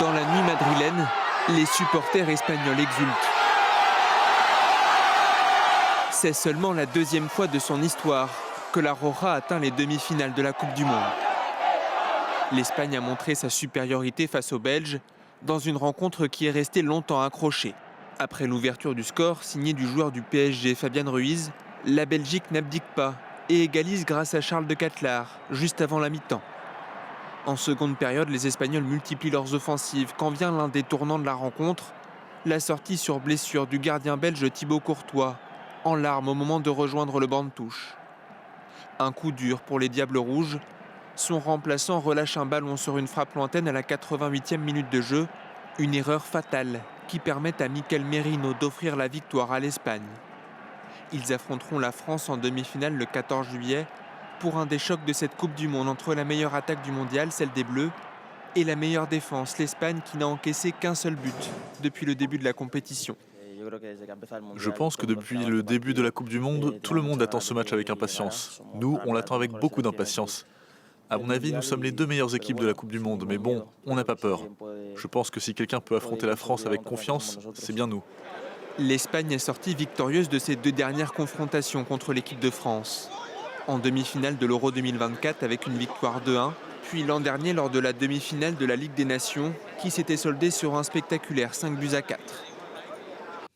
Dans la nuit madrilène, les supporters espagnols exultent. C'est seulement la deuxième fois de son histoire que la Roja atteint les demi-finales de la Coupe du Monde. L'Espagne a montré sa supériorité face aux Belges dans une rencontre qui est restée longtemps accrochée. Après l'ouverture du score, signée du joueur du PSG Fabian Ruiz, la Belgique n'abdique pas et égalise grâce à Charles de Cattelard, juste avant la mi-temps. En seconde période, les Espagnols multiplient leurs offensives quand vient l'un des tournants de la rencontre, la sortie sur blessure du gardien belge Thibaut Courtois, en larmes au moment de rejoindre le banc de touche. Un coup dur pour les Diables Rouges. Son remplaçant relâche un ballon sur une frappe lointaine à la 88e minute de jeu, une erreur fatale qui permet à Mikel Merino d'offrir la victoire à l'Espagne. Ils affronteront la France en demi-finale le 14 juillet pour un des chocs de cette Coupe du Monde entre la meilleure attaque du mondial, celle des Bleus, et la meilleure défense, l'Espagne qui n'a encaissé qu'un seul but depuis le début de la compétition. Je pense que depuis le début de la Coupe du Monde, tout le monde attend ce match avec impatience. Nous, on l'attend avec beaucoup d'impatience. À mon avis, nous sommes les deux meilleures équipes de la Coupe du Monde, mais bon, on n'a pas peur. Je pense que si quelqu'un peut affronter la France avec confiance, c'est bien nous. L'Espagne est sortie victorieuse de ses deux dernières confrontations contre l'équipe de France. En demi-finale de l'Euro 2024 avec une victoire 2-1, puis l'an dernier lors de la demi-finale de la Ligue des Nations qui s'était soldée sur un spectaculaire 5-4.